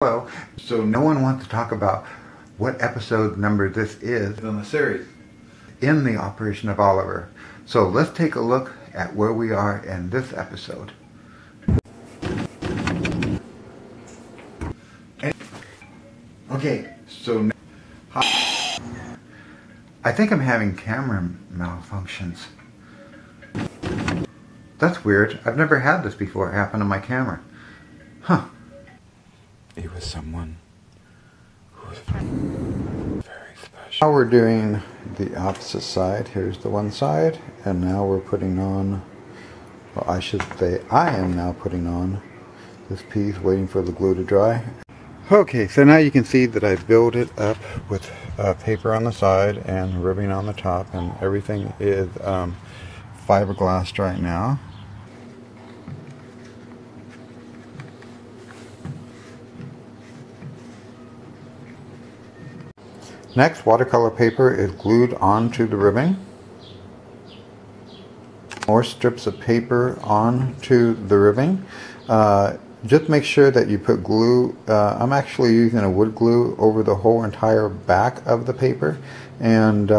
Hello. So no one wants to talk about what episode number this is in the series in the operation of Oliver. So let's take a look at where we are in this episode. Okay, so I think I'm having camera malfunctions. That's weird. I've never had this before happen on my camera. Huh. It was someone who was very special. Now we're doing the opposite side. Here's the one side, and now we're putting on, well, I should say I am now putting on this piece, waiting for the glue to dry. Okay, so now you can see that I built it up with paper on the side and ribbing on the top, and everything is fiberglass right now. Next, watercolor paper is glued onto the ribbing. More strips of paper onto the ribbing. Just make sure that you put glue. I'm actually using a wood glue over the whole entire back of the paper, and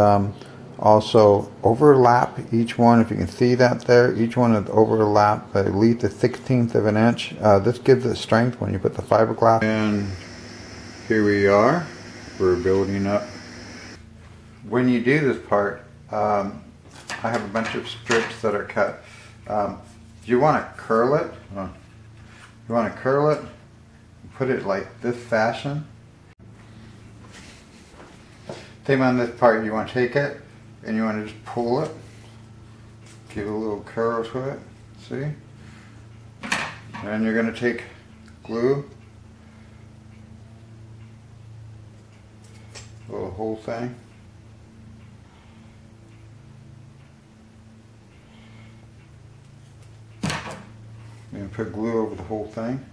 also overlap each one. If you can see that there, each one is overlapped by at least 1/16 of an inch. This gives it strength when you put the fiberglass. And here we are. We're building up. When you do this part, I have a bunch of strips that are cut. You want to curl it. You want to curl it, put it like this fashion. Same on this part, you want to take it and you want to just pull it. Give a little curl to it, see? And you're going to take glue. The whole thing. You're going to put glue over the whole thing.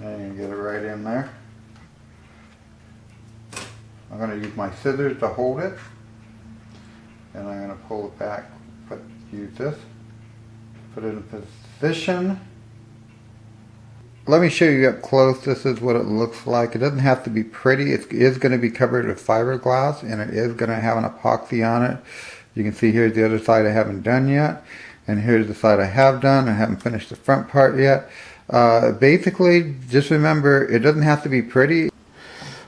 And you get it right in there. I'm going to use my scissors to hold it. And I'm going to pull it back, use this, put it in position. Let me show you up close. This is what it looks like. It doesn't have to be pretty. It is going to be covered with fiberglass, and it is going to have an epoxy on it. You can see here's the other side I haven't done yet, and here's the side I have done. I haven't finished the front part yet. Basically, just remember, it doesn't have to be pretty.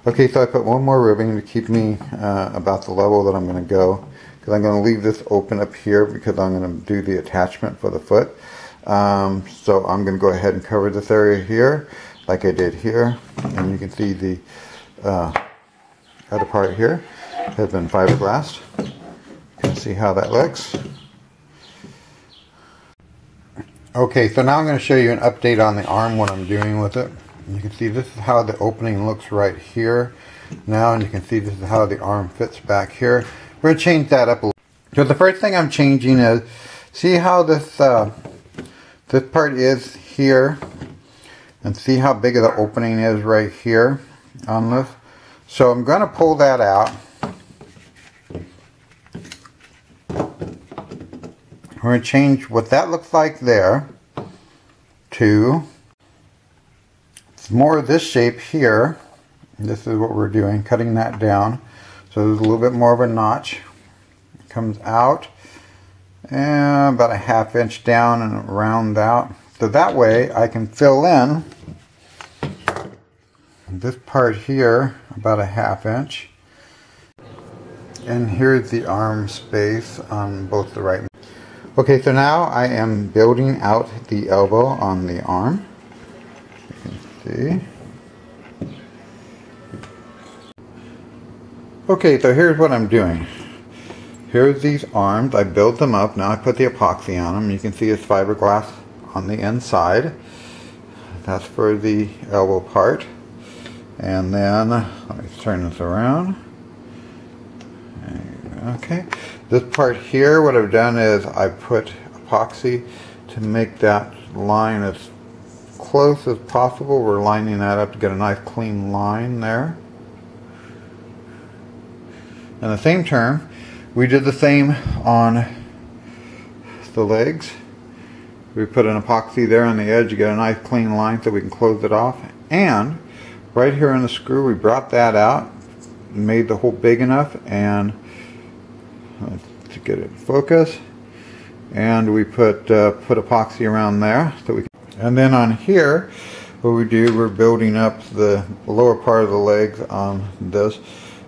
Okay, so I put one more ribbing to keep me about the level that I'm going to go, because I'm going to leave this open up here because I'm going to do the attachment for the foot. So I'm going to go ahead and cover this area here like I did here, and you can see the other part here has been fiberglassed. You can see how that looks. Okay, so now I'm going to show you an update on the arm, what I'm doing with it. You can see this is how the opening looks right here now, and you can see this is how the arm fits back here. We're going to change that up a little. So the first thing I'm changing is, see how this this part is here, and see how big of the opening is right here on this. So I'm going to pull that out. We're going to change what that looks like there to more of this shape here. This is what we're doing, cutting that down. So there's a little bit more of a notch. It comes out and about a 1/2 inch down and round out. So that way I can fill in this part here about a 1/2 inch. And here's the arm space on both the right. Okay, so now I am building out the elbow on the arm. You can see. Okay, so here's what I'm doing. Here's these arms. I built them up. Now I put the epoxy on them. You can see it's fiberglass on the inside. That's for the elbow part. And then, let me turn this around. Okay, this part here, what I've done is I put epoxy to make that line as close as possible. We're lining that up to get a nice clean line there. In the same term, we did the same on the legs. We put an epoxy there on the edge to get a nice clean line so we can close it off. And right here in the screw, we brought that out, made the hole big enough, and to get it in focus. And we put epoxy around there so we can. And then on here, what we do, we're building up the lower part of the legs on this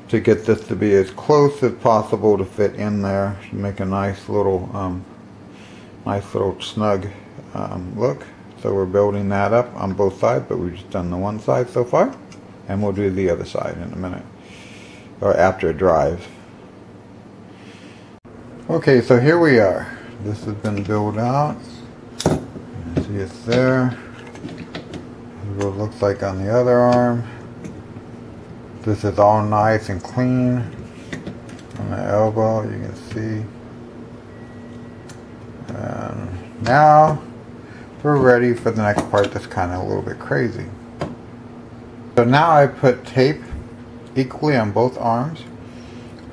to get this to be as close as possible to fit in there, to make a nice little snug look. So we're building that up on both sides, but we've just done the one side so far, and we'll do the other side in a minute, or after it dries. Okay, so here we are. This has been built out. You see it's there. This is what it looks like on the other arm. This is all nice and clean on the elbow, you can see. And now we're ready for the next part that's kind of a little bit crazy. So now I put tape equally on both arms.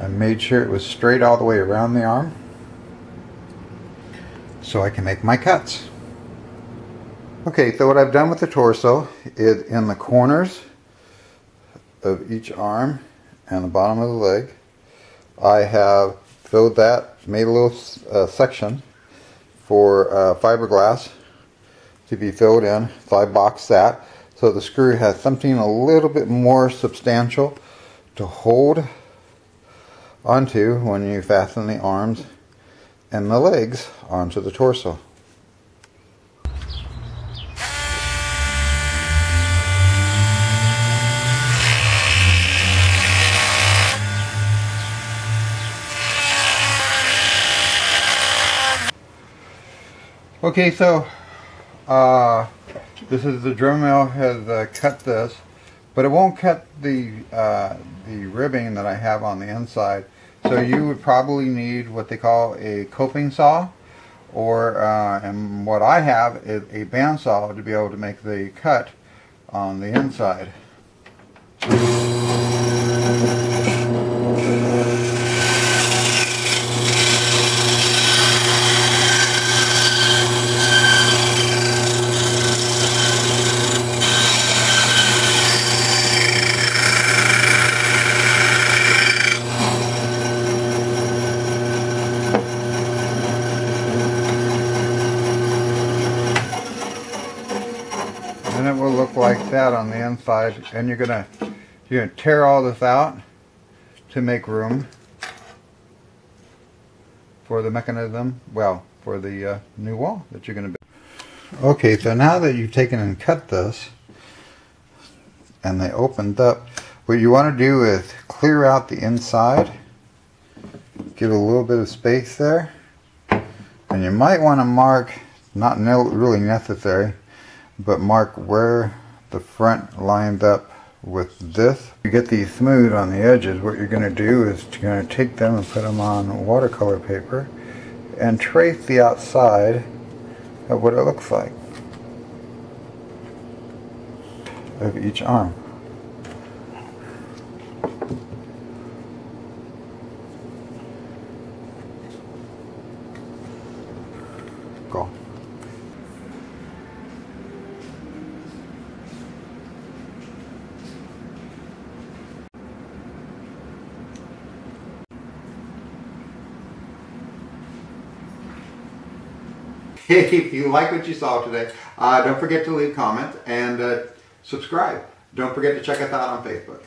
I made sure it was straight all the way around the arm so I can make my cuts. Okay, so what I've done with the torso is in the corners of each arm and the bottom of the leg, I have filled that, made a little section for fiberglass to be filled in, so I boxed that so the screw has something a little bit more substantial to hold onto when you fasten the arms and the legs onto the torso. Okay, so this is the drum mill has cut this, but it won't cut the ribbing that I have on the inside. So you would probably need what they call a coping saw, or and what I have is a bandsaw to be able to make the cut on the inside. And it will look like that on the inside, and you're gonna tear all this out to make room for the mechanism, well, for the new wall that you're gonna build. Okay, so now that you've taken and cut this and they opened up, what you want to do is clear out the inside, give a little bit of space there, and you might want to mark, not really necessary, but mark where the front lined up with this. To get these smooth on the edges, what you're going to do is you're going to take them and put them on watercolor paper and trace the outside of what it looks like of each arm. Go. If you like what you saw today, don't forget to leave comments and subscribe. Don't forget to check us out on Facebook.